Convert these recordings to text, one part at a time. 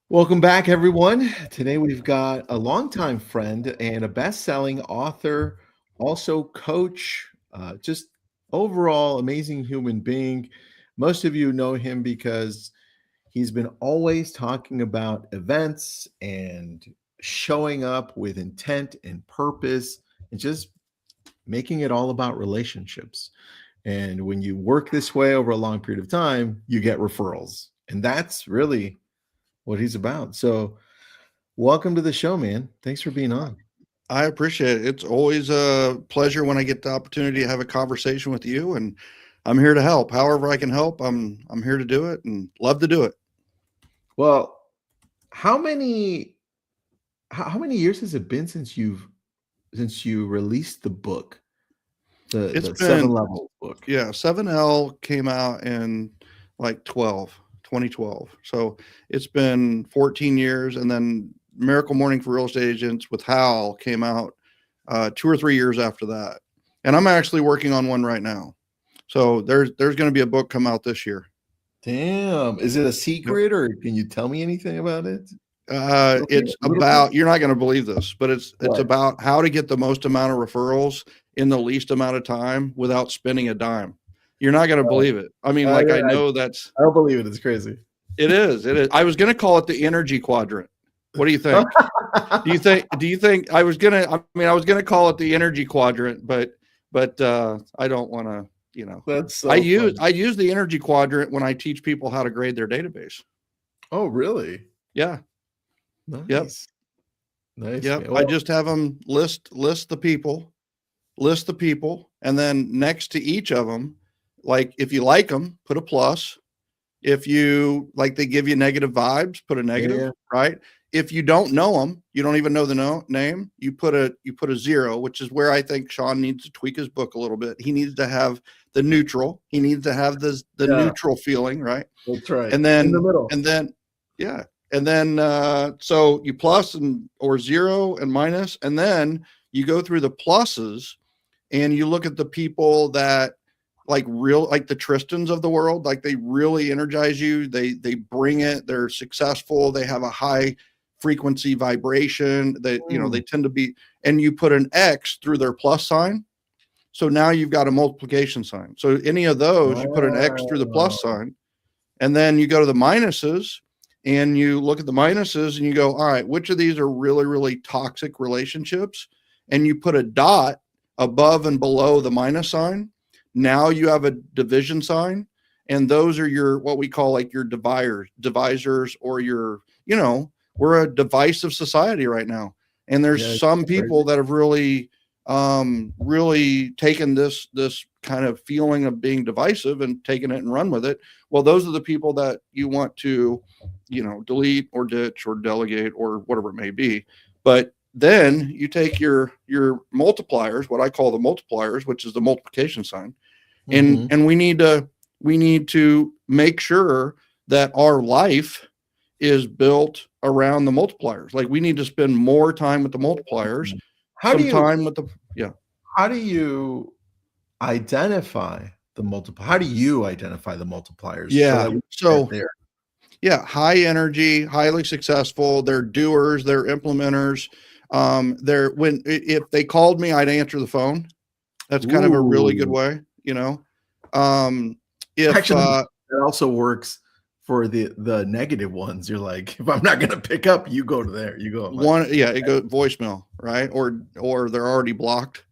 Welcome back, everyone. Today we've got a longtime friend and a best-selling author, also coach, just overall amazing human being. Most of you know him because he's been always talking about events and showing up with intent and purpose and just making it all about relationships. And when you work this way over a long period of time, you get referrals. And that's really what he's about. So, welcome to the show, man. Thanks for being on. I appreciate it. It's always a pleasure when I get the opportunity to have a conversation with you, and I'm here to help. However I can help, I'm here to do it and love to do it. Well, how many how many years has it been since you released the book, It's the seven been level book? yeah, 7L came out in like 2012. So it's been 14 years, and then Miracle Morning for Real Estate Agents with Hal came out 2 or 3 years after that. And I'm actually working on one right now. So there's going to be a book come out this year. Damn. Is it a Yep. secret or can you tell me anything about it? It's A little bit? about, you're not going to believe this, but it's What? about how to get the most amount of referrals in the least amount of time without spending a dime. You're not going to Oh, believe it. I mean, I, like I I know that's I don't believe it. It's crazy. it is. It is. I was going to call it the energy quadrant. What do you think? Do you think I was going to call it the energy quadrant, but I don't want to, you know. That's I so use funny. I use the energy quadrant when I teach people how to grade their database. Oh, really? Yeah. Yep. Nice. Nice, Yep. man. I Well, just have them list the people, and then next to each of them, like if you like them, put a plus. If you like they give you negative vibes, put a yeah, negative, yeah. right? If you don't know them, you don't even know the name, you put a zero, which is where I think Sean needs to tweak his book a little bit. He needs to have the neutral. He needs to have the Yeah, neutral feeling, right? that's right. And In the then middle. and then yeah. And then so you plus and or zero and minus, and then you go through the pluses and you look at the people that like the Tristans of the world, like they really energize you. They bring it, they're successful, they have a high frequency vibration. They Mm. tend to be, and you put an X through their plus sign. So now you've got a multiplication sign. So any of those, you put an X through the plus Oh, sign, and then you go to the minuses and you look at the minuses and you go, all right, which of these are really, really toxic relationships? And you put a dot above and below the minus sign. Now you have a division sign. And those are your, what we call like your divisors, or we're a divisive society right now. And there's yeah, some it's crazy. people that have really taken this kind of feeling of being divisive and taken it and run with it. Well, those are the people that you want to, delete or ditch or delegate or whatever it may be. But then you take your multipliers, what I call the multipliers, which is the multiplication sign, and Mhm. and we need to make sure that our life is built around the multipliers. Like we need to spend more time with the multipliers, How do some you time with the yeah. how do you identify the multiple how do you identify the multipliers so that Yeah. we can get So there? yeah, high energy, highly successful. They're doers, they're implementers. They're when if they called me, I'd answer the phone. That's kind of a really good Ooh. way. Um, if Actually, that also works for the negative ones. You're like, "If I'm not gonna pick up, you go to there. You go." I'm like, one, yeah, it goes voicemail, right? Or they're already blocked.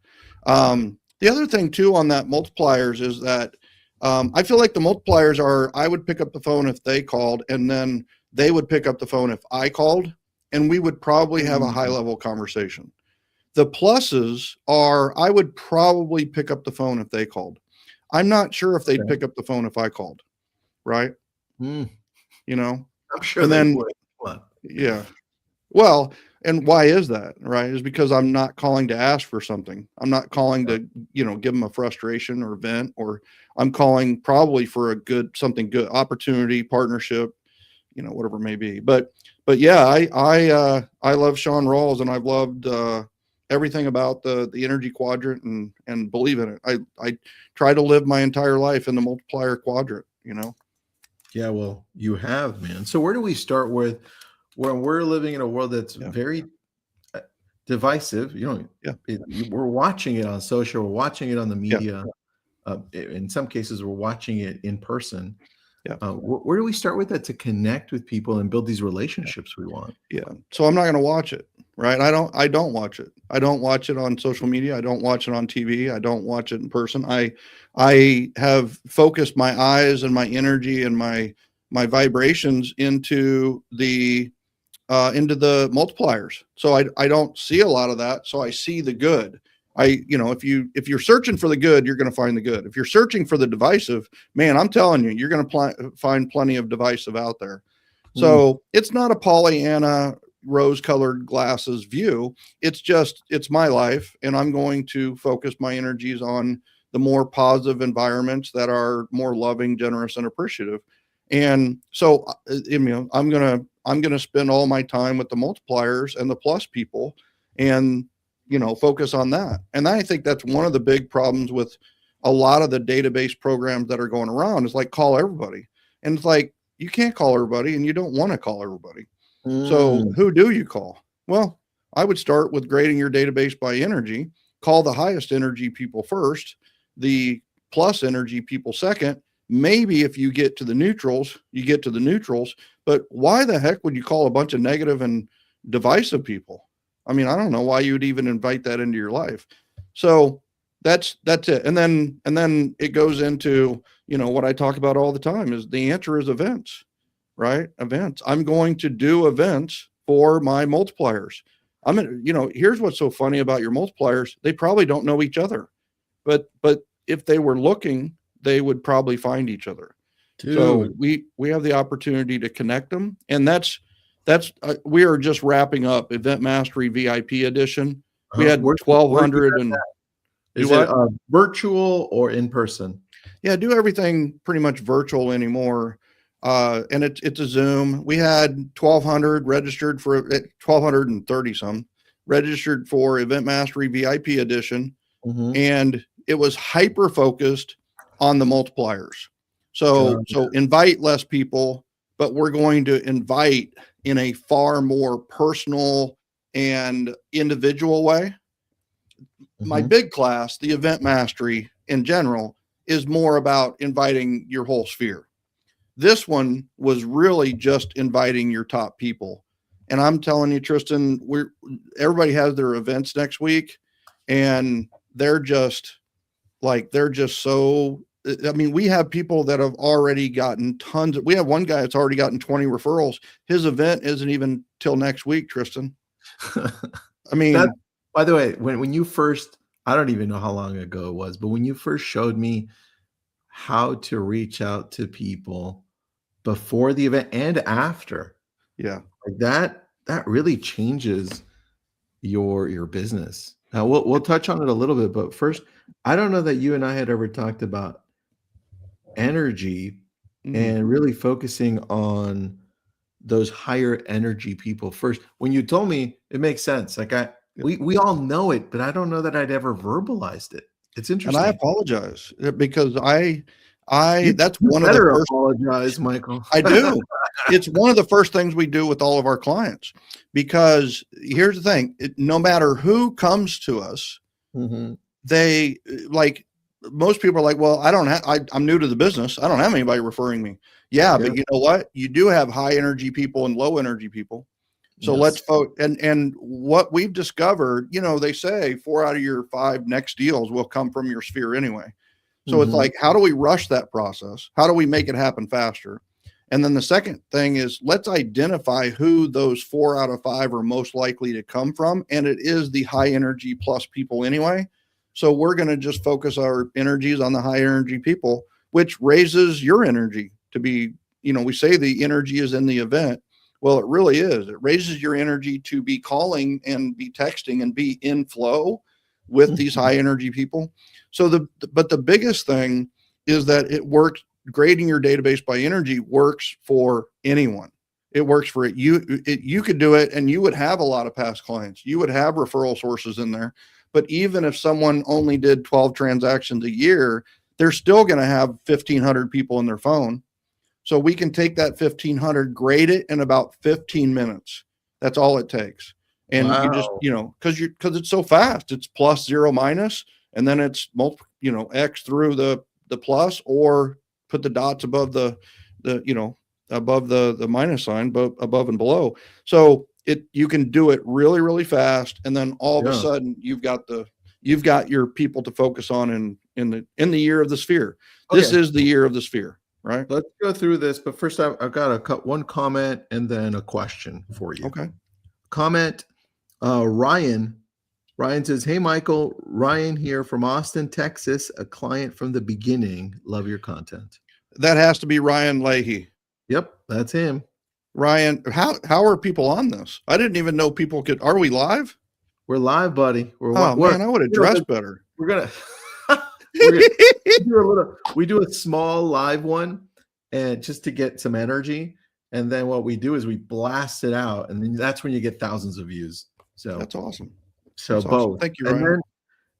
got it. The other thing too on that multipliers is that I feel like the multipliers are I would pick up the phone if they called, and then they would pick up the phone if I called, and we would probably have a high Mm, level conversation. The pluses are I would probably pick up the phone if they called. I'm not sure if they'd okay. pick up the phone if I called, right? Mm, You know, I'm sure and they then would. Come on. yeah, well, and why is that, right? Is because I'm not calling to ask for something. I'm not calling Yeah. to, give them a frustration or vent, or I'm calling probably for a good, something good, opportunity, partnership, whatever it may be. But yeah, I love Sean Rawls, and I've loved, everything about the energy quadrant, and believe in it. I try to live my entire life in the multiplier quadrant. Yeah, well, you have, man. So where do we start with when we're living in a world that's Yeah. very divisive, Yeah. we're watching it on social, we're watching it on the Yeah. media. In some cases, we're watching it in person. Yeah. Where do we start with that to connect with people and build these relationships we want? Yeah. So I'm not going to watch it, right? I don't watch it. I don't watch it on social media. I don't watch it on TV. I don't watch it in person. I have focused my eyes and my energy and my vibrations into the multipliers. So I don't see a lot of that. So I see the good. If you're searching for the good, you're going to find the good. If you're searching for the divisive, man, I'm telling you, you're going to find plenty of divisive out there. So it's not a Pollyanna rose-colored glasses view. It's my life, and I'm going to focus my energies on the more positive environments that are more loving, generous, and appreciative. And so, I'm gonna spend all my time with the multipliers and the plus people, and focus on that. And I think that's one of the big problems with a lot of the database programs that are going around is like call everybody, and it's like you can't call everybody, and you don't want to call everybody. So who do you call? Well, I would start with grading your database by energy. Call the highest energy people first, the plus energy people second. Maybe if you get to the neutrals, you get to the neutrals. But why the heck would you call a bunch of negative and divisive people? I mean, I don't know why you would even invite that into your life. So that's it. And then it goes into, what I talk about all the time is the answer is events, right? Events. I'm going to do events for my multipliers. Here's what's so funny about your multipliers. They probably don't know each other, but if they were looking, they would probably find each other. Dude. So we have the opportunity to connect them. And that's we are just wrapping up Event Mastery VIP edition. We had 1,200 and is it virtual or in person? Yeah, do everything pretty much virtual anymore. And it's a Zoom. We had 1,200 registered for 1,230 some registered for Event Mastery VIP edition. And it was hyper focused on the multipliers. So invite less people, but we're going to invite in a far more personal and individual way. My big class, the Event Mastery in general, is more about inviting your whole sphere. This one was really just inviting your top people. And I'm telling you, Tristan, everybody has their events next week, and they're just so, I mean, we have people that have already gotten we have one guy that's already gotten 20 referrals. His event isn't even till next week, Tristan. I mean, by the way, when you first, I don't even know how long ago it was, but when you first showed me how to reach out to people before the event and after, yeah, like that really changes your business. Now we'll touch on it a little bit, but first, I don't know that you and I had ever talked about energy and really focusing on those higher energy people first. When you told me, it makes sense. Like we all know it, but I don't know that I'd ever verbalized it. It's interesting. And I apologize because that's one of the first. Apologize, Michael. I do. It's one of the first things we do with all of our clients, because here's the thing: no matter who comes to us, they like. Most people are like, well, I'm new to the business. I don't have anybody referring me. Yeah, but you know what? You do have high energy people and low energy people. So let's vote. And what we've discovered, they say 4 out of your 5 next deals will come from your sphere anyway. So it's like, how do we rush that process? How do we make it happen faster? And then the second thing is, let's identify who those 4 out of 5 are most likely to come from. And it is the high energy plus people anyway. So we're going to just focus our energies on the high energy people, which raises your energy to be, we say the energy is in the event. Well, it really is. It raises your energy to be calling and be texting and be in flow with these high energy people. So but the biggest thing is that it works. Grading your database by energy works for anyone. It works for it. You could do it, and you would have a lot of past clients. You would have referral sources in there. But even if someone only did 12 transactions a year, they're still going to have 1,500 people in their phone. So we can take that 1500, grade it in about 15 minutes. That's all it takes. And you just, Wow. because it's so fast, it's plus, zero, minus, and then it's X through the plus, or put the dots above the above the minus sign, above and below. So you can do it really, really fast. And then all of a Yeah. sudden you've got your people to focus on in the year of the sphere. Okay. This is the year of the sphere, right? Let's go through this, but first I've got one comment and then a question for you. Okay. Comment, Ryan. Ryan says, "Hey, Michael, Ryan here from Austin, Texas, a client from the beginning. Love your content." That has to be Ryan Leahy. Yep, that's him. Ryan, how are people on this? I didn't even know people could. Are we live? We're live, buddy. Oh man, I would have dressed better. We're gonna we do a small live one, and just to get some energy. And then what we do is we blast it out, and then that's when you get thousands of views. So that's awesome. So that's both. Awesome. Thank you, Ryan.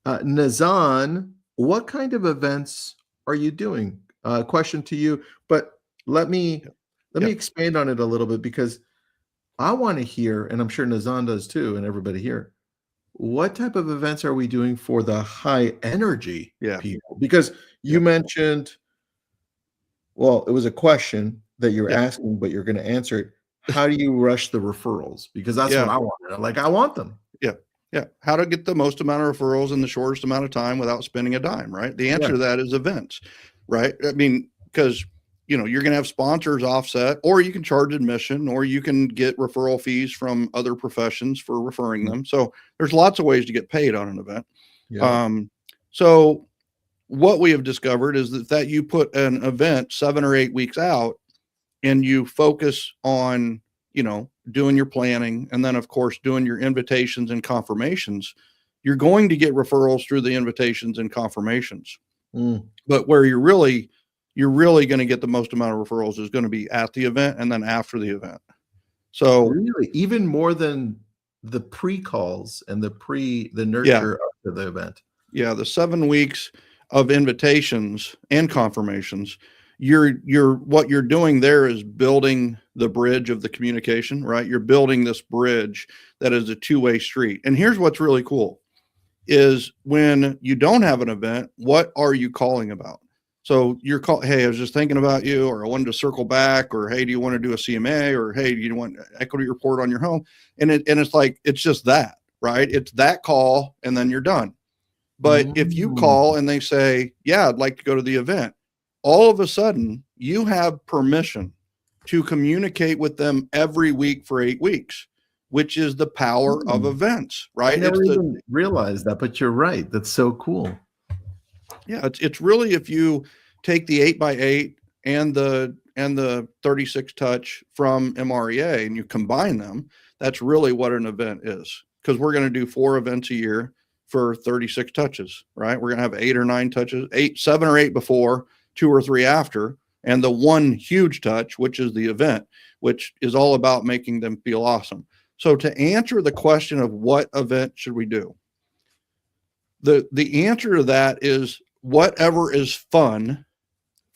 And then, Nazan, what kind of events are you doing? Question to you, but let me expand on it a little bit, because I want to hear, and I'm sure Nazan does too, and everybody here, what type of events are we doing for the high energy people? Because you mentioned, well, it was a question that you're asking, but you're going to answer it. How do you rush the referrals? Because that's what I want. Like, I want them. Yeah. How to get the most amount of referrals in the shortest amount of time without spending a dime, right? The answer to that is events, right? I mean, because, you're going to have sponsors offset, or you can charge admission, or you can get referral fees from other professions for referring them. So there's lots of ways to get paid on an event. Yeah. So what we have discovered is that you put an event 7 or 8 weeks out, and you focus on, doing your planning, and then of course doing your invitations and confirmations, you're going to get referrals through the invitations and confirmations. But where you're really going to get the most amount of referrals is going to be at the event and then after the event. So really, even more than the pre-calls and the nurture of the event. Yeah, the 7 weeks of invitations and confirmations, what you're doing there is building the bridge of the communication, right? You're building this bridge that is a two-way street. And here's what's really cool is when you don't have an event, what are you calling about? So you're hey, I was just thinking about you, or I wanted to circle back, or hey, do you want to do a CMA, or hey, do you want equity report on your home? And it's like, it's just that, right? It's that call and then you're done. But if you call and they say, yeah, I'd like to go to the event, all of a sudden you have permission to communicate with them every week for 8 weeks, which is the power of events, right? I never even realized that, but you're right. That's so cool. Yeah, it's really, if you take the 8x8 and the 36 touch from MREA and you combine them, that's really what an event is. Because we're going to do 4 events a year for 36 touches, right? We're going to have 8 or 9 touches, 7 or 8 before, 2 or 3 after, and the one huge touch, which is the event, which is all about making them feel awesome. So to answer the question of what event should we do, the answer to that is whatever is fun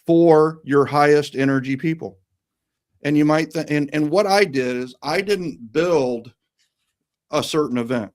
for your highest energy people. And you might and what I did is I didn't build a certain event.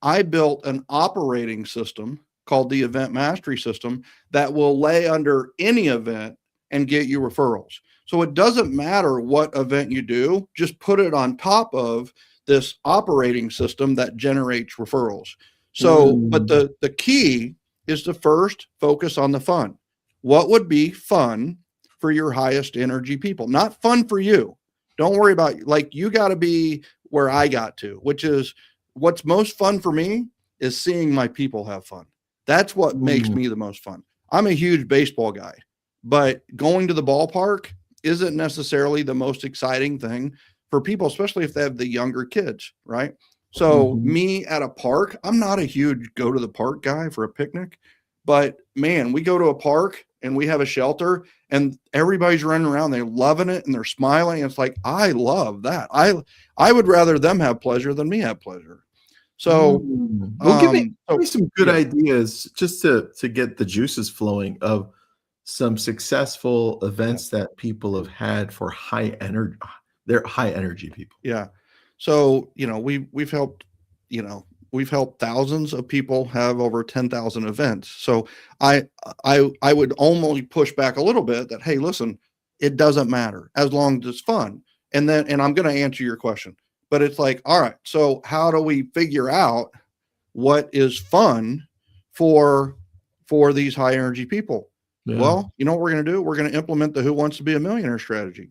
I built an operating system called the Event Mastery System that will lay under any event and get you referrals. So it doesn't matter what event you do, just put it on top of this operating system that generates referrals. So, but the key is to first focus on the fun. What would be fun for your highest energy people? Not fun for you. Don't worry about, like, you got to be where I got to, which is what's most fun for me is seeing my people have fun. That's what makes me the most fun. I'm a huge baseball guy, but going to the ballpark isn't necessarily the most exciting thing for people, especially if they have the younger kids, right? So me at a park, I'm not a huge go to the park guy for a picnic, but man, we go to a park and we have a shelter and everybody's running around, they're loving it and they're smiling. It's like, I love that. I would rather them have pleasure than me have pleasure. So, well, give me some good ideas just to get the juices flowing of some successful Yeah. events that people have had for high energy. They're high energy people. Yeah. So, we've helped, you know, we've helped thousands of people have over 10,000 events. So I would only push back a little bit that, hey, listen, it doesn't matter as long as it's fun. And I'm going to answer your question, but it's like, all right, so how do we figure out what is fun for these high energy people? Yeah. Well, you know what we're going to do? We're going to implement the Who Wants to Be a Millionaire strategy.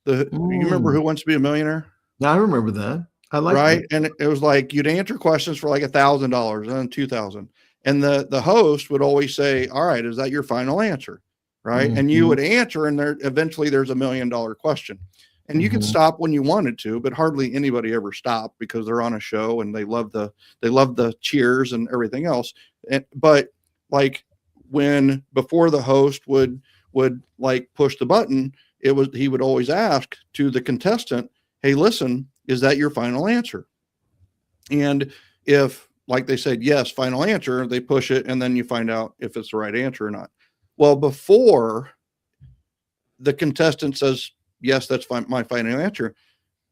You remember Mm. Who Wants to Be a Millionaire? I remember that. I like that. Right, and it was like you'd answer questions for like $1,000 and then 2,000, and the host would always say, "All right, is that your final answer?" Right, and you Mhm, would answer, and eventually there's $1 million question, and you could mhm. stop when you wanted to, but hardly anybody ever stopped because they're on a show and they love the cheers and everything else. But like when before the host would like push the button, he would always ask to the contestant, "Hey, listen, is that your final answer?" And if, like they said, yes, final answer, they push it, and then you find out if it's the right answer or not. Well, before the contestant says, yes, that's my final answer,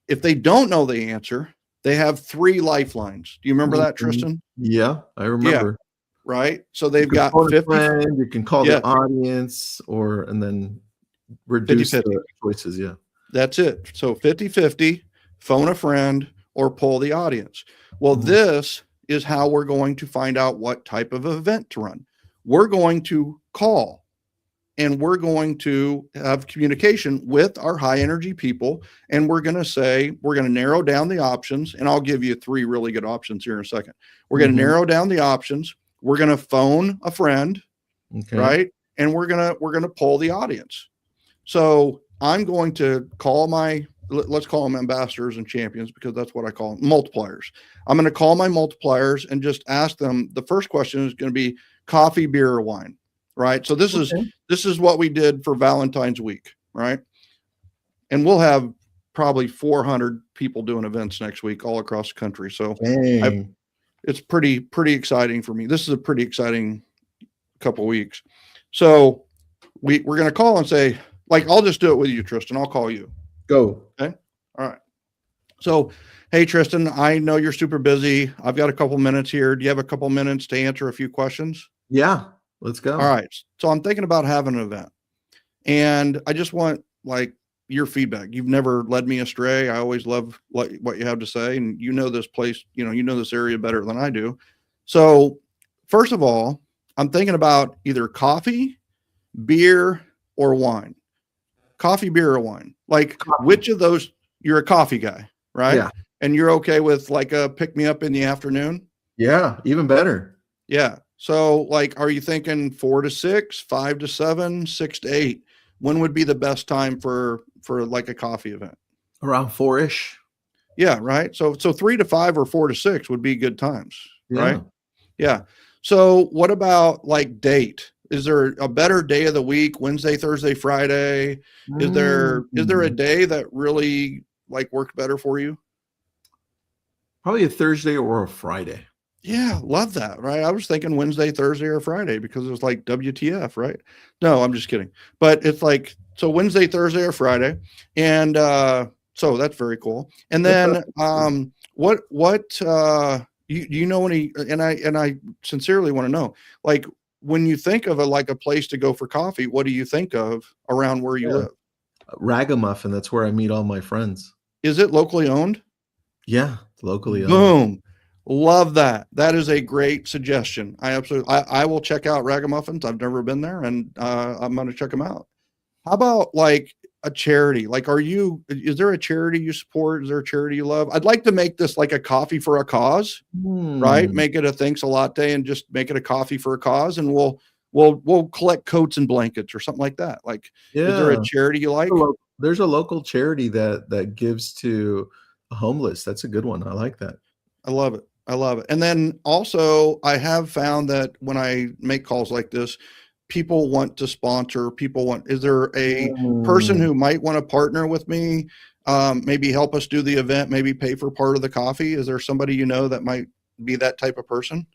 if they don't know the answer, they have 3 lifelines. Do you remember that, Mhm. Tristan? Yeah, I Yeah, remember. right. So You they've can got phone a 50, friend, you can call the yeah, audience and then 50 reduce 50. the choices, yeah. That's it. So 50-50, phone a friend or poll the audience. Well, Mhm, this is how we're going to find out what type of event to run. We're going to call and we're going to have communication with our high energy people. And we're going to say, we're going to narrow down the options. And I'll give you 3 really good options here in a second. We're going to mhm, narrow down the options. We're going to phone a friend, okay. right? And we're going to poll the audience. So I'm going to call let's call them ambassadors and champions because that's what I call them, multipliers. I'm going to call my multipliers and just ask them. The first question is going to be coffee, beer, or wine, right? So Okay. this is what we did for Valentine's week, right? And we'll have probably 400 people doing events next week all across the country. So I, Dang. it's pretty exciting for me. This is a pretty exciting couple of weeks. So we're going to call and say, like, I'll just do it with you, Tristan. I'll call you. Go. Okay. All right. So, hey, Tristan, I know you're super busy. I've got a couple minutes here. Do you have a couple minutes to answer a few questions? Yeah, let's All go. right. So I'm thinking about having an event and I just want like your feedback. You've never led me astray. I always love what you have to say. And you know this place, you know this area better than I do. So first of all, I'm thinking about either coffee, beer, or wine. Coffee, beer, or wine? Like Coffee. which of those you're a coffee guy, right? Yeah, And you're okay with like a pick me up in the afternoon? yeah, even better. Yeah. So like are you thinking 4 to 6, 5 to 7, 6 to 8? When would be the best time for like a coffee event? Around 4-ish. Yeah, right. So 3 to 5 or 4 to 6 would be good times, right? Yeah. Yeah. So what about like date? Is there a better day of the week? Wednesday, Thursday, Friday? Is there a Mm. day that really like worked better for you? Probably a Thursday or a Friday. Yeah, love that. Right. I was thinking Wednesday, Thursday, or Friday because it was like WTF, right? No, I'm just kidding. But it's like so Wednesday, Thursday, or Friday. And so that's very cool. And That's then good. what you know any and I sincerely want to know, like when you think of like a place to go for coffee, what do you think of around where you Yeah. live? Ragamuffin, that's where I meet all my friends. Is it locally owned? Yeah, locally owned. Boom. Love that. That is a great suggestion. I will check out Ragamuffins. I've never been there and I'm going to check them out. How about like a charity? Like, is there a charity you support? Is there a charity you love? I'd like to make this like a coffee for a cause, right? Hmm. Make it a thanks a latte and just make it a coffee for a cause. And we'll collect coats and blankets or something like that. Like, is there a Yeah. charity you like? There's a local charity that gives to the homeless. That's a good one. I like that. I love it. I love it. And then also, I have found that when I make calls like this, people want to sponsor. Is there a person Mm. who might want to partner with me? Maybe help us do the event, maybe pay for part of the coffee. Is there somebody you know that might be that type of person?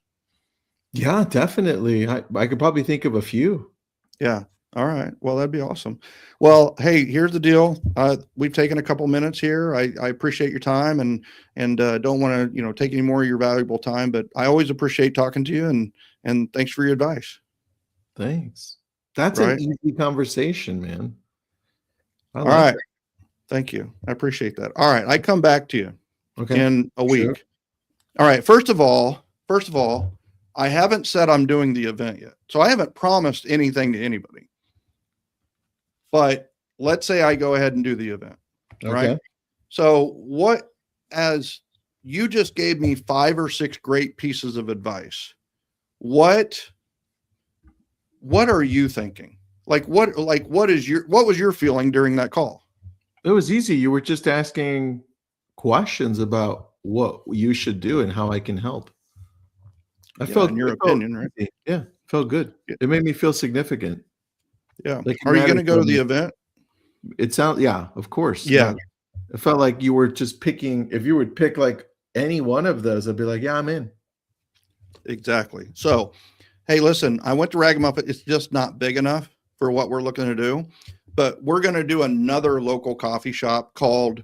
Yeah, definitely. I could probably think of a few. Yeah. All right. Well, that'd be awesome. Well, hey, here's the deal. We've taken a couple minutes here. I appreciate your time and don't want to, take any more of your valuable time, but I always appreciate talking to you and thanks for your advice. Thanks. That's an Right. easy conversation, man. I All like right. that. Thank you. I appreciate that. All right. I come back to you Okay. in a Sure. week. All right. First of all, I haven't said I'm doing the event yet. So I haven't promised anything to anybody. But let's say I go ahead and do the event, right? Okay. So as you just gave me 5 or 6 great pieces of advice, what are you thinking? What was your feeling during that call? It was easy. You were just asking questions about what you should do and how I can help. In your opinion, right? Easy. Yeah, felt good. It made me feel significant. Yeah. Like it Are you going mattered to go to the event? It sounds, yeah, of course. Yeah. It felt like you were just picking. If you would pick like any one of those, I'd be like, yeah, I'm in. Exactly. So, hey, listen, I went to Ragamuffin. It's just not big enough for what we're looking to do, but we're going to do another local coffee shop called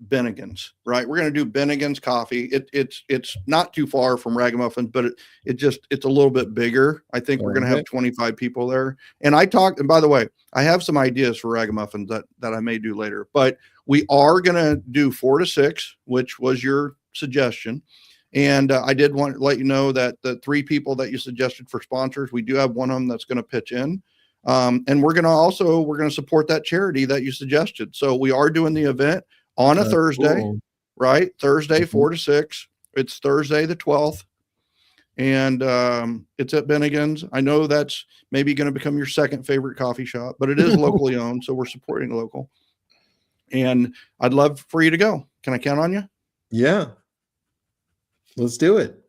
Bennigan's, right? We're going to do Bennigan's coffee. It's not too far from Ragamuffin, but it's a little bit bigger. I think we're going to have 25 people there. And and by the way, I have some ideas for Ragamuffin that I may do later, but we are going to do 4 to 6, which was your suggestion. And I did want to let you know that the 3 people that you suggested for sponsors, we do have one of them that's going to pitch in. And we're going to support that charity that you suggested. So we are doing the event on a Thursday, cool. right? Thursday, 4 to 6. It's Thursday, the 12th. And it's at Bennigan's. I know that's maybe going to become your second favorite coffee shop, but it is locally owned. So we're supporting local. And I'd love for you to go. Can I count on you? Yeah. Let's do it.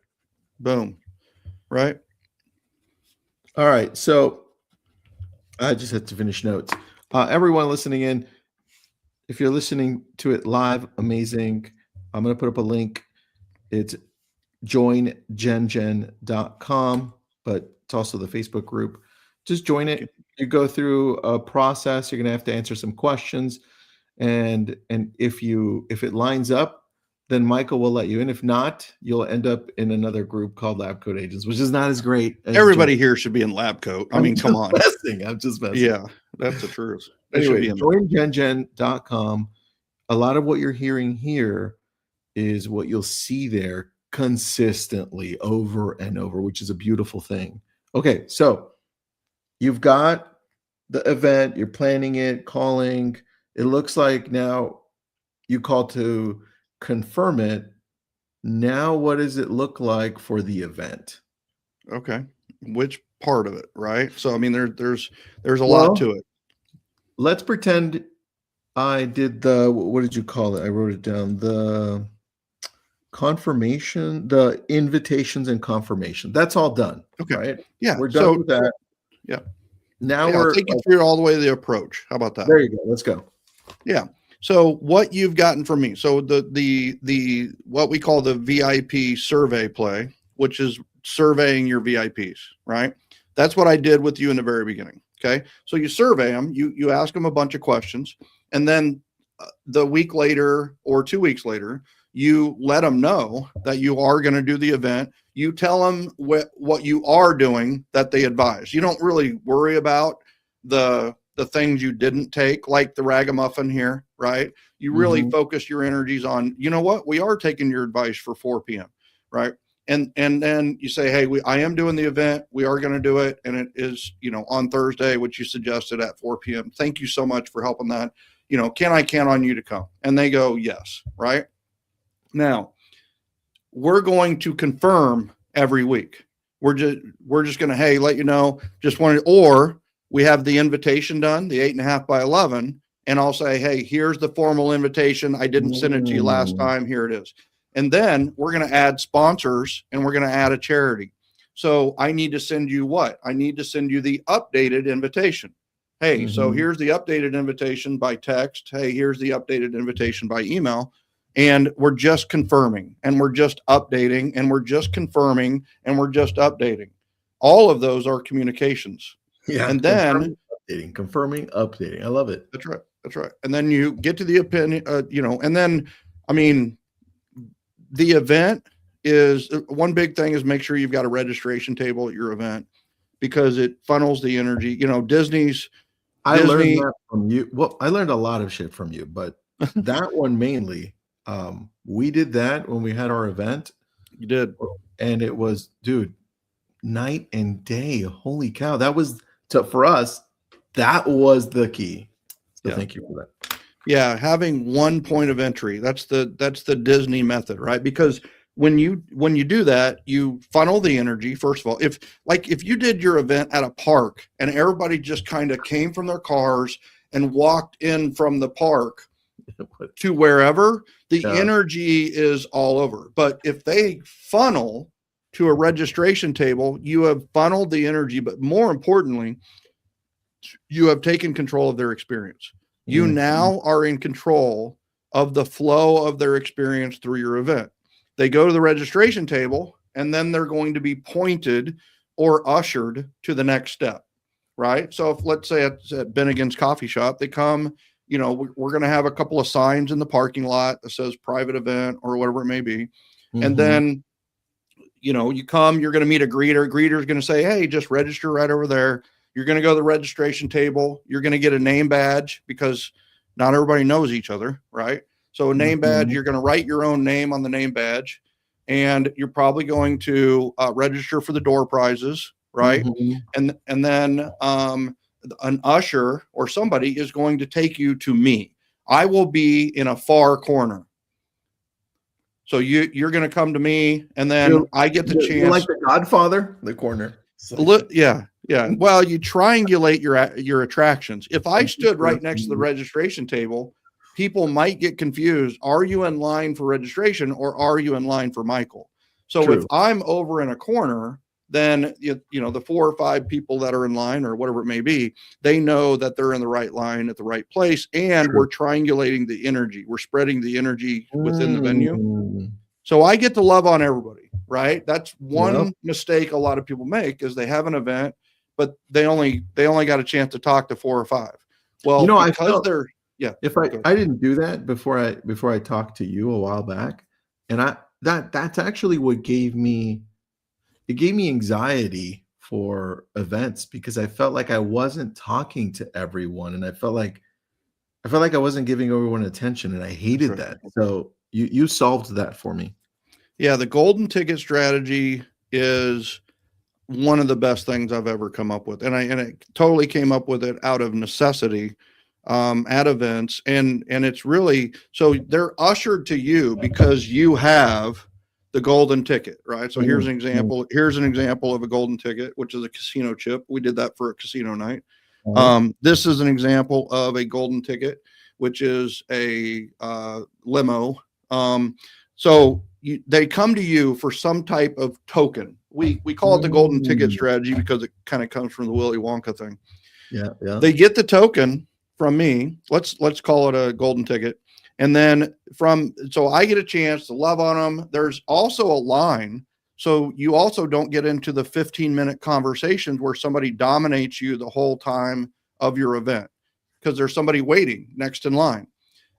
Boom. Right. All right. So I just had to finish notes. Everyone listening in, if you're listening to it live, amazing. I'm going to put up a link. It's joingengen.com, but it's also the Facebook group. Just join it. You go through a process. You're going to have to answer some questions. And if it lines up, then Michael will let you in. If not, you'll end up in another group called Lab Coat Agents, which is not as great. As everybody here should be in Lab Coat. I mean, come on. I'm just messing. Yeah, that's the truth. Anyway, joingengen.com. A lot of what you're hearing here is what you'll see there consistently over and over, which is a beautiful thing. Okay, so you've got the event, you're planning it, calling. It looks like now you call to confirm it. Now, what does it look like for the event? Okay. Which part of it, right? So, I mean, there's a lot to it. Let's pretend I did what did you call it? I wrote it down. The confirmation, the invitations and confirmation. That's all done. Okay. Right? Yeah. We're done with that. Yeah. Now I'll take you through all the way to the approach. How about that? There you go. Let's go. Yeah. So what you've gotten from me. So the what we call the VIP survey play, which is surveying your VIPs, right? That's what I did with you in the very beginning. Okay. So you survey them, you ask them a bunch of questions, and then the week later or 2 weeks later, you let them know that you are going to do the event. You tell them what you are doing that they advise. You don't really worry about the things you didn't take, like the ragamuffin here, right? You really focus your energies on, you know what, we are taking your advice for 4 p.m., right? And then you say, hey, I am doing the event. We are going to do it. And it is, on Thursday, which you suggested at 4 p.m. Thank you so much for helping that. Can I count on you to come? And they go, yes, right? Now, we're going to confirm every week. We're just going to, hey, let you know, or we have the invitation done, the 8.5 by 11. And I'll say, hey, here's the formal invitation. I didn't send it to you last time. Here it is. And then we're going to add sponsors and we're going to add a charity. So I need to send you what? I need to send you the updated invitation. Hey, so here's the updated invitation by text. Hey, here's the updated invitation by email. And we're just confirming and we're just updating and we're just confirming and we're just updating. All of those are communications. Yeah. And then updating, confirming, updating. I love it. That's right. That's right. And then you get to the opinion, and then, I mean, the event is one big thing is make sure you've got a registration table at your event because it funnels the energy. I learned Disney. that from you. Well, I learned a lot of shit from you, but that one mainly, we did that when we had our event, You did. and it was, dude, night and day. Holy cow. That was for us, that was the key. So Yeah. thank you for that. Yeah, having one point of entry. That's the Disney method, right? Because when you do that, you funnel the energy. First of all, if you did your event at a park and everybody just kind of came from their cars and walked in from the park to wherever, the energy is all over. But if they funnel to a registration table, you have funneled the energy, but more importantly, you have taken control of their experience. You now are in control of the flow of their experience through your event. They go to the registration table and then they're going to be pointed or ushered to the next step, right? So if let's say it's at Bennigan's coffee shop, they come, we're going to have a couple of signs in the parking lot that says private event or whatever it may be. And then, you come, you're going to meet a greeter. Greeter's going to say, hey, just register right over there. You're going to go to the registration table. You're going to get a name badge because not everybody knows each other, right? So a name badge, you're going to write your own name on the name badge, and you're probably going to register for the door prizes, right? And then an usher or somebody is going to take you to me. I will be in a far corner. So you're going to come to me, and then I get the chance. You're like the Godfather, the corner. Yeah. Well, you triangulate your attractions. If I stood right next to the registration table, people might get confused. Are you in line for registration or are you in line for Michael? So if I'm over in a corner, then the 4 or 5 people that are in line or whatever it may be, they know that they're in the right line at the right place, and we're triangulating the energy. We're spreading the energy within the venue. So I get to love on everybody, right? That's one mistake a lot of people make is they have an event, but they only got a chance to talk to 4 or 5. Well, I because felt, they're if I didn't do that before I talked to you a while back, and that's actually what gave me anxiety for events, because I felt like I wasn't talking to everyone, and I felt like I wasn't giving everyone attention, and I hated that. So you solved that for me. Yeah, the golden ticket strategy is one of the best things I've ever come up with, and I totally came up with it out of necessity at events, and it's really so they're ushered to you because you have the golden ticket, right? So here's an example. Here's an example of a golden ticket, which is a casino chip. We did that for a casino night. This is an example of a golden ticket, which is a limo. So they come to you for some type of token. We call it the golden ticket strategy because it kind of comes from the Willy Wonka thing. Yeah. They get the token from me. Let's call it a golden ticket. And then so I get a chance to love on them. There's also a line. So you also don't get into the 15-minute conversations where somebody dominates you the whole time of your event because there's somebody waiting next in line.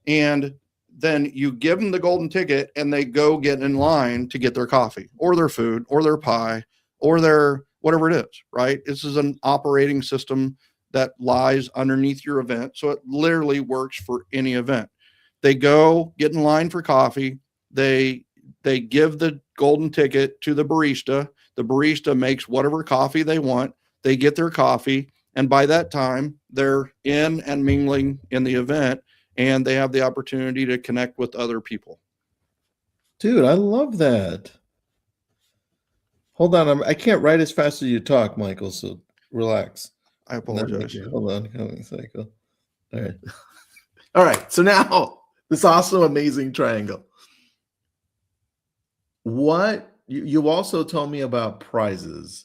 And then you give them the golden ticket and they go get in line to get their coffee or their food or their pie or their whatever it is, right? This is an operating system that lies underneath your event. So it literally works for any event. They go get in line for coffee. They give the golden ticket to the barista. The barista makes whatever coffee they want. They get their coffee. And by that time, they're in and mingling in the event, and they have the opportunity to connect with other people. Dude, I love that. Hold on. I can't write as fast as you talk, Michael, so relax. I apologize. Hold on. Cycle. All right. All right. So now this awesome, amazing triangle. What you also told me about prizes,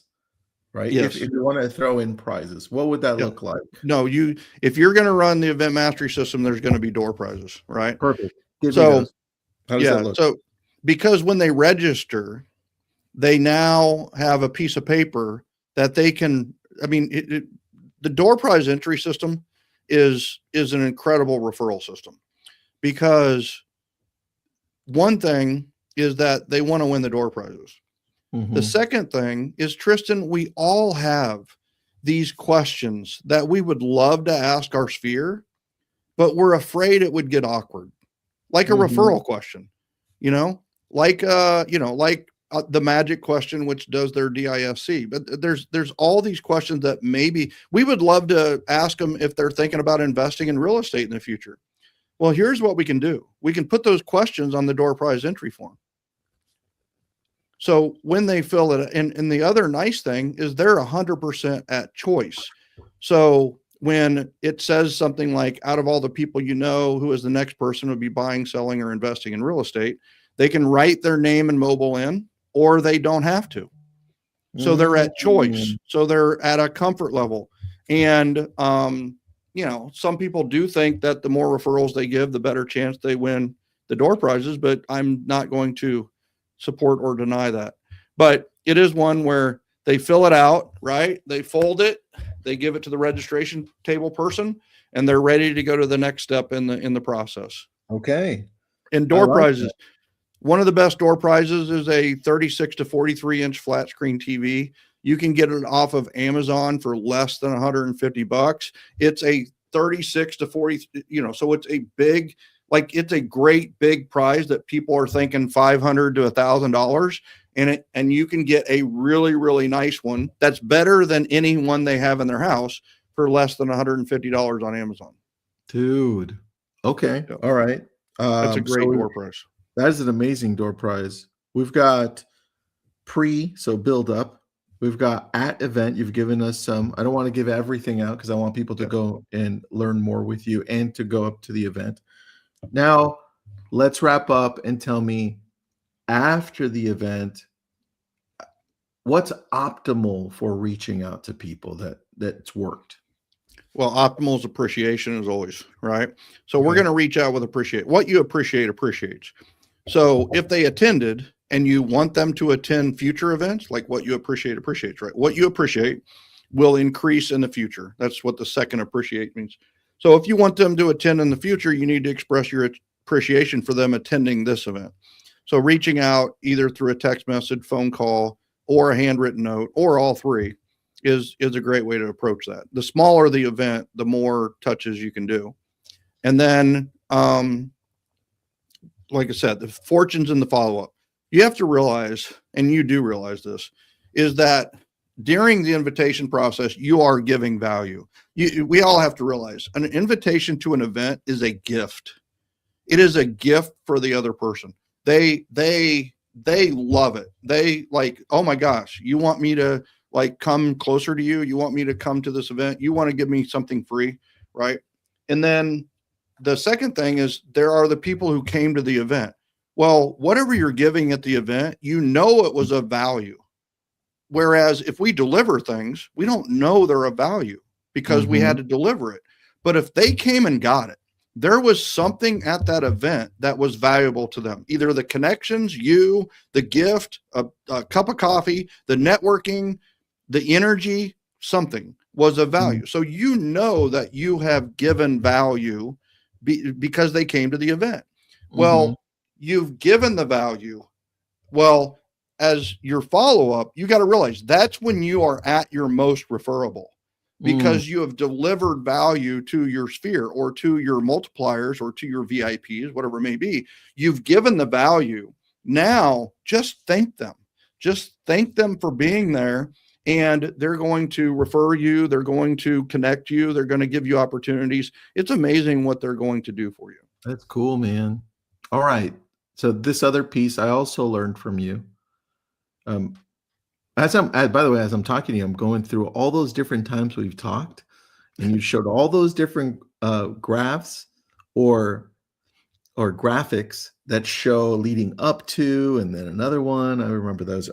right? Yes. If you want to throw in prizes, what would that look like? No, if you're going to run the event mastery system, there's going to be door prizes, right? Perfect. How does that look? So because when they register, they now have a piece of paper that they can, the door prize entry system is an incredible referral system, because one thing is that they want to win the door prizes. The second thing is, Tristan, we all have these questions that we would love to ask our sphere, but we're afraid it would get awkward. Like a referral question, like the magic question, which does their DISC. But there's all these questions that maybe we would love to ask them if they're thinking about investing in real estate in the future. Well, here's what we can do. We can put those questions on the door prize entry form. So when they fill it, and the other nice thing is they're 100% at choice. So when it says something like, out of all the people who is the next person who would be buying, selling, or investing in real estate, they can write their name and mobile in, or they don't have to. So they're at choice. So they're at a comfort level. And, some people do think that the more referrals they give, the better chance they win the door prizes, but I'm not going to support or deny that. But it is one where they fill it out, right? They fold it, they give it to the registration table person, and they're ready to go to the next step in the process. Okay. And door prizes. One of the best door prizes is a 36 to 43 inch flat screen TV. You can get it off of Amazon for less than $150. It's a 36 to 40, so it's a big, it's a great big prize that people are thinking $500 to $1,000. And you can get a really, really nice one that's better than any one they have in their house for less than $150 on Amazon. Dude. Okay. All right. That's a great door prize. That is an amazing door prize. We've got so build up. We've got at event. You've given us some. I don't want to give everything out because I want people to go and learn more with you and to go up to the event. Now, let's wrap up and tell me, after the event, what's optimal for reaching out to people that's worked? Well, optimal is appreciation, as always, right? So we're going to reach out with appreciate. What you appreciate appreciates. So if they attended and you want them to attend future events, like what you appreciate appreciates, right? What you appreciate will increase in the future. That's what the second appreciate means. So if you want them to attend in the future, you need to express your appreciation for them attending this event. So reaching out either through a text message, phone call, or a handwritten note, or all three, is a great way to approach that. The smaller the event, the more touches you can do. And then, like I said, the fortunes in the follow-up. You have to realize, and you do realize this, is that during the invitation process, you are giving value. We all have to realize an invitation to an event is a gift. It is a gift for the other person. They love it. They like, oh my gosh, you want me to come closer to you? You want me to come to this event? You want to give me something free, right? And then the second thing is there are the people who came to the event. Well, whatever you're giving at the event, it was of value. Whereas if we deliver things, we don't know they're of value because we had to deliver it. But if they came and got it, there was something at that event that was valuable to them. Either the connections, the gift, a cup of coffee, the networking, the energy, something was of value. So that you have given value because they came to the event. Well, you've given the value. Well, as your follow-up, you got to realize that's when you are at your most referable, because you have delivered value to your sphere or to your multipliers or to your VIPs, whatever it may be. You've given the value. Now just thank them. Just thank them for being there, and they're going to refer you. They're going to connect you. They're going to give you opportunities. It's amazing what they're going to do for you. That's cool, man. All right. So this other piece I also learned from you. By the way, as I'm talking to you, I'm going through all those different times we've talked, and you showed all those different graphs or graphics that show leading up to, and then another one. I remember those.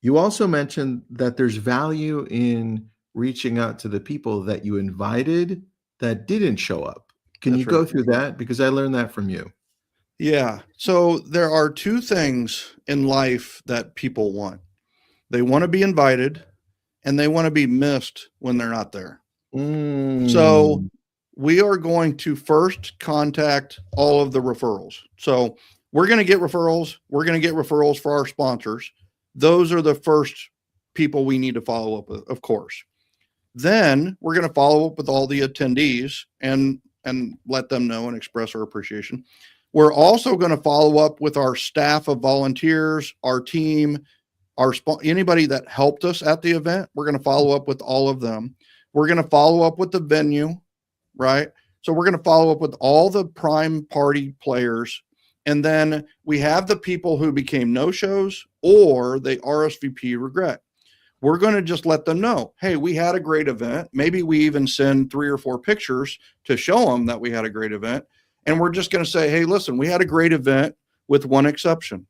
You also mentioned that there's value in reaching out to the people that you invited that didn't show up. Can you go through that? Because I learned that from you. Yeah. So there are two things in life that people want. They want to be invited, and they want to be missed when they're not there. Mm. So we are going to first contact all of the referrals. So we're going to get referrals. We're going to get referrals for our sponsors. Those are the first people we need to follow up with, of course. Then we're going to follow up with all the attendees and let them know and express our appreciation. We're also going to follow up with our staff of volunteers, our team, anybody that helped us at the event. We're going to follow up with all of them. We're going to follow up with the venue, right? So we're going to follow up with all the prime party players. And then we have the people who became no-shows or they RSVP regret. We're going to just let them know, hey, we had a great event. Maybe we even send 3 or 4 pictures to show them that we had a great event. And we're just going to say, hey, listen, we had a great event with one exception.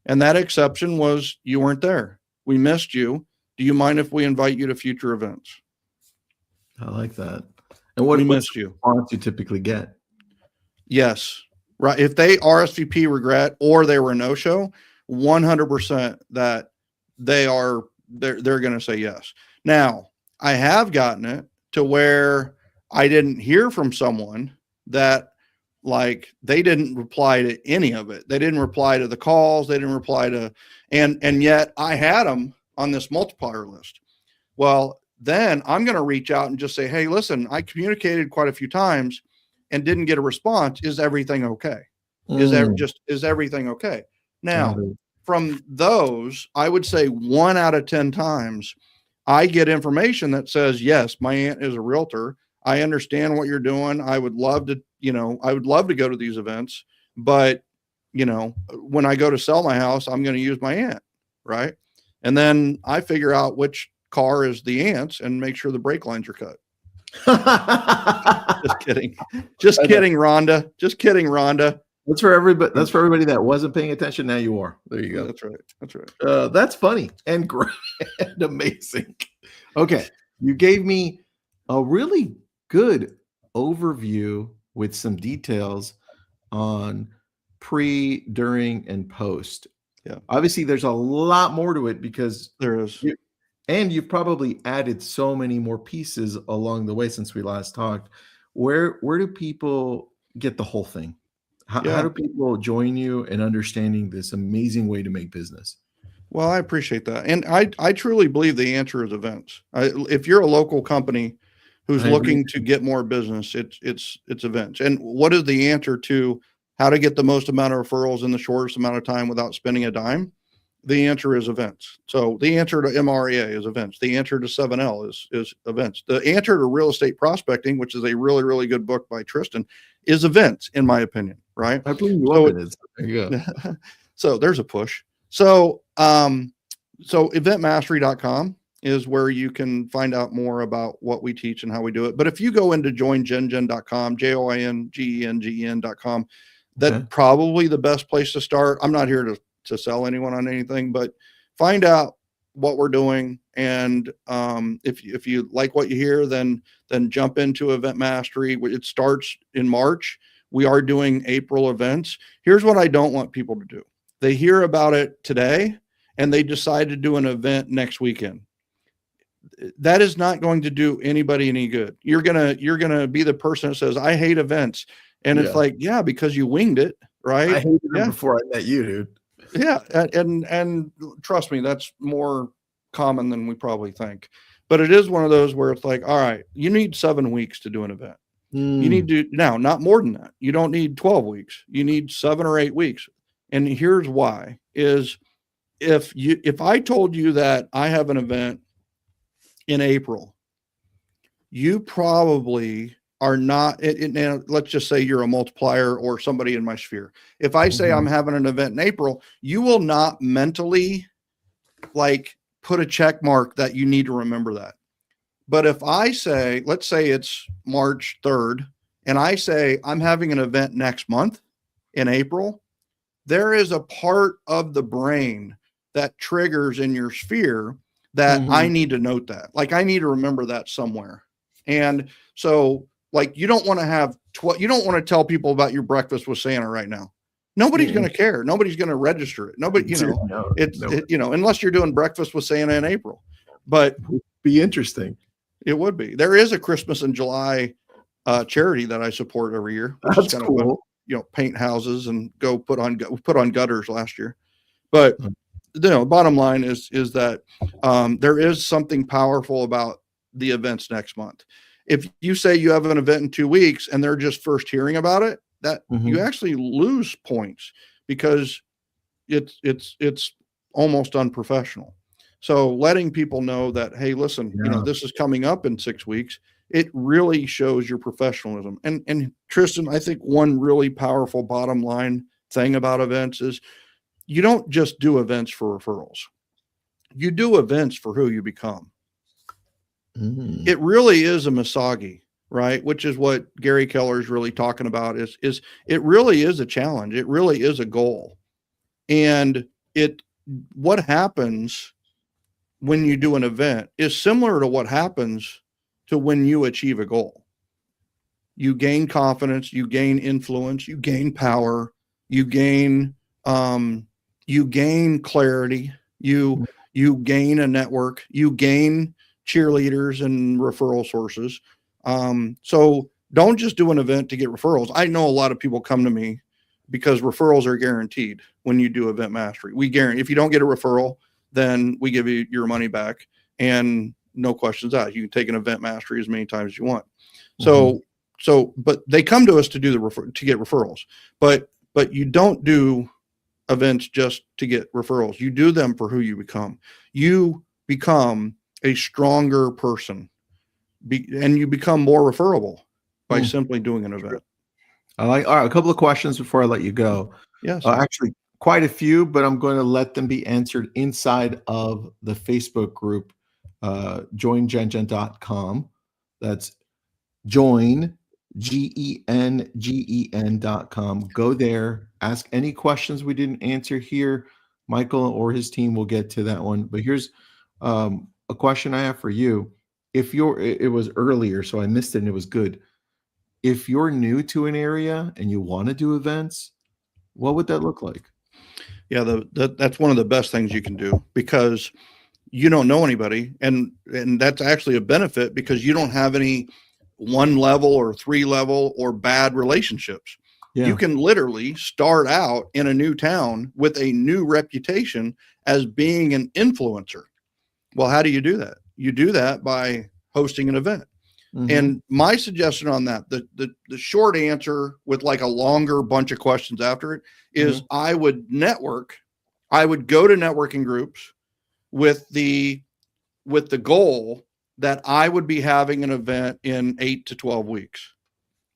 And that exception was you weren't there. We missed you. Do you mind if we invite you to future events? I like that. And what missed you? Response you typically get? Yes. Right. If they RSVP regret or they were a no-show, 100% that they're going to say yes. Now, I have gotten it to where I didn't hear from someone that like they didn't reply to any of it. They didn't reply to the calls. They didn't reply to, and yet I had them on this multiplier list. Well, then I'm going to reach out and just say, hey, listen, I communicated quite a few times and didn't get a response. Is everything okay? Is everything okay? Now, from those, I would say 1 out of 10 times I get information that says, yes, my aunt is a realtor. I understand what you're doing. I would love to go to these events, but when I go to sell my house, I'm going to use my aunt. Right. And then I figure out which car is the aunt's and make sure the brake lines are cut. Just kidding. Just kidding, Rhonda. Just kidding, Rhonda. That's for everybody. That's for everybody that wasn't paying attention. Now you are. There you go. That's right. That's right. That's funny and great and amazing. Okay. You gave me a really good overview with some details on pre, during, and post. Yeah. Obviously, there's a lot more to it because there is. And you've probably added so many more pieces along the way since we last talked. Where do people get the whole thing? How do people join you in understanding this amazing way to make business? Well, I appreciate that. And I truly believe the answer is events. If you're a local company who's looking to get more business, it's events. And what is the answer to how to get the most amount of referrals in the shortest amount of time without spending a dime? The answer is events. So the answer to MREA is events. The answer to 7L is events. The answer to real estate prospecting, which is a really, really good book by Tristan, is events, in my opinion. Right. I believe you up in it. There you go. So there's a push. So eventmastery.com is where you can find out more about what we teach and how we do it. But if you go into joingengen.com, joingengen.com, that's probably the best place to start. I'm not here to sell anyone on anything, but find out what we're doing. And if you like what you hear, then jump into Event Mastery. It starts in March. We are doing April events. Here's what I don't want people to do. They hear about it today and they decide to do an event next weekend. That is not going to do anybody any good. You're gonna be the person that says, I hate events. And it's like, yeah, because you winged it, right? I hated them before I met you, dude. Yeah. And trust me, that's more common than we probably think. But it is one of those where it's like, all right, you need 7 weeks to do an event. You need to now, not more than that. You don't need 12 weeks. You need 7 or 8 weeks. And here's why is if I told you that I have an event in April, you probably are not, now let's just say you're a multiplier or somebody in my sphere. If I say I'm having an event in April, you will not mentally like put a check mark that you need to remember that. But if I say, let's say it's March 3rd, and I say I'm having an event next month in April, there is a part of the brain that triggers in your sphere that I need to note that. Like I need to remember that somewhere. And so like you don't want to have you don't want to tell people about your breakfast with Santa right now. Nobody's going to care. Nobody's going to register it. Nobody, unless you're doing breakfast with Santa in April. But Would be interesting. it would be. There is a Christmas in July charity that I support every year, which is That's kind of fun. cool. Paint houses and go put on gutters last year. But bottom line is that there is something powerful about the events next month. If you say you have an event in 2 weeks and they're just first hearing about it, that you actually lose points because it's almost unprofessional. So letting people know that, hey, listen, this is coming up in 6 weeks, it really shows your professionalism. And Tristan, I think one really powerful bottom line thing about events is you don't just do events for referrals. You do events for who you become. It really is a Misagi, right? Which is what Gary Keller is really talking about is it really is a challenge. It really is a goal. And what happens when you do an event is similar to what happens to when you achieve a goal. You gain confidence, you gain influence, you gain power, you gain clarity, you gain a network, you gain cheerleaders and referral sources. So don't just do an event to get referrals. I know a lot of people come to me because referrals are guaranteed when you do event mastery. We guarantee if you don't get a referral, then we give you your money back and no questions asked. You can take an event mastery as many times as you want. But they come to us to do to get referrals, but you don't do events just to get referrals. You do them for who you become. You become a stronger person and you become more referable by simply doing an event. All right, a couple of questions before I let you go. Yes. Actually, quite a few, but I'm going to let them be answered inside of the Facebook group, joingengen.com. That's join, GENGEN.com. Go there, ask any questions we didn't answer here. Michael or his team will get to that one. But here's a question I have for you. It was earlier, so I missed it and it was good. If you're new to an area and you want to do events, what would that look like? Yeah, that's one of the best things you can do because you don't know anybody, and that's actually a benefit because you don't have any 1 level or 3 level or bad relationships. You can literally start out in a new town with a new reputation as being an influencer. Well, how do you do that? You do that by hosting an event. And my suggestion on that, the short answer with like a longer bunch of questions after it is I would network. I would go to networking groups with the goal that I would be having an event in 8 to 12 weeks.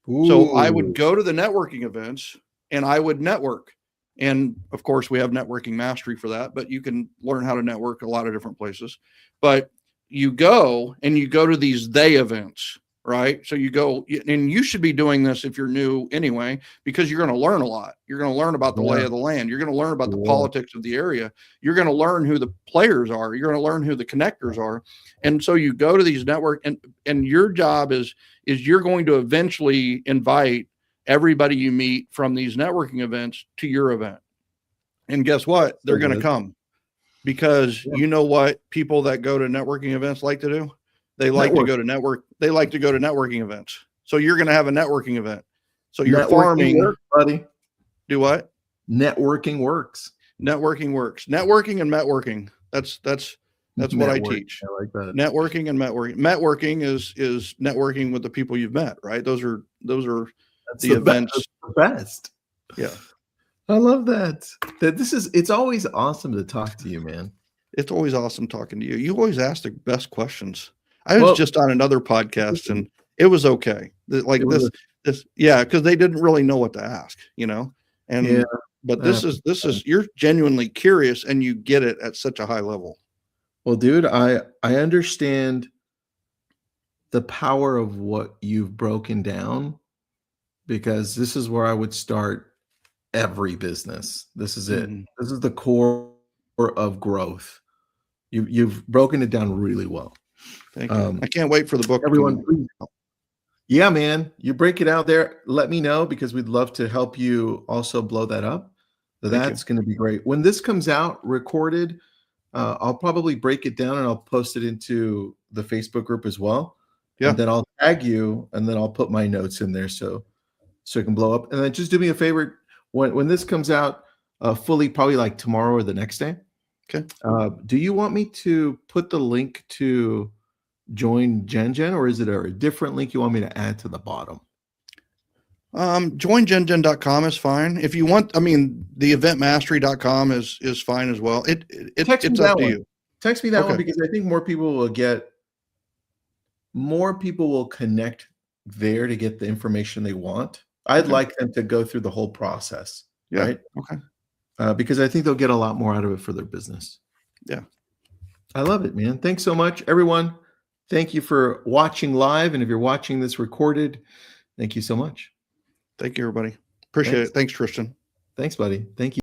Ooh. So I would go to the networking events and I would network. And of course we have networking mastery for that, but you can learn how to network a lot of different places. But you go to these events, right? So you go, and you should be doing this if you're new anyway, because you're going to learn a lot. You're going to learn about the lay of the land. You're going to learn about the politics of the area. You're going to learn who the players are. You're going to learn who the connectors are. And so you go to these network and your job is you're going to eventually invite everybody you meet from these networking events to your event. And guess what? They're going to come. Because you know what people that go to networking events like to do? They like to go to networking events. So you're going to have a networking event. So you're farming, works, buddy. Do what? Networking works. Networking works. Networking and networking. That's what I teach. I like that. Networking and networking. Networking is networking with the people you've met, right? Those are the events. That's the best. Yeah. I love that. It's always awesome to talk to you, man. It's always awesome talking to you. You always ask the best questions. I was just on another podcast and it was okay. Because they didn't really know what to ask, but this is you're genuinely curious and you get it at such a high level. Well, dude, I understand the power of what you've broken down because this is where I would start every business. This is it. This is the core of growth. You've broken it down really well. Thank you. I can't wait for the book. Everyone, please. Yeah, man, you break it out there. Let me know because we'd love to help you also blow that up. So that's going to be great. When this comes out recorded, I'll probably break it down and I'll post it into the Facebook group as well. Yeah. And then I'll tag you, and then I'll put my notes in there so it can blow up. And then just do me a favor when this comes out fully, probably like tomorrow or the next day. Okay. Do you want me to put the link to join GenGen, or is it a different link you want me to add to the bottom? Joingengen.com is fine. If you want, I mean, the eventmastery.com is fine as well. It's up to you. Text me that one, because I think more people will connect there to get the information they want. I'd like them to go through the whole process. Yeah. Right? Okay. Because I think they'll get a lot more out of it for their business. Yeah. I love it, man. Thanks so much, everyone. Thank you for watching live. And if you're watching this recorded, thank you so much. Thank you, everybody. Appreciate it. Thanks, Tristan. Thanks, buddy. Thank you.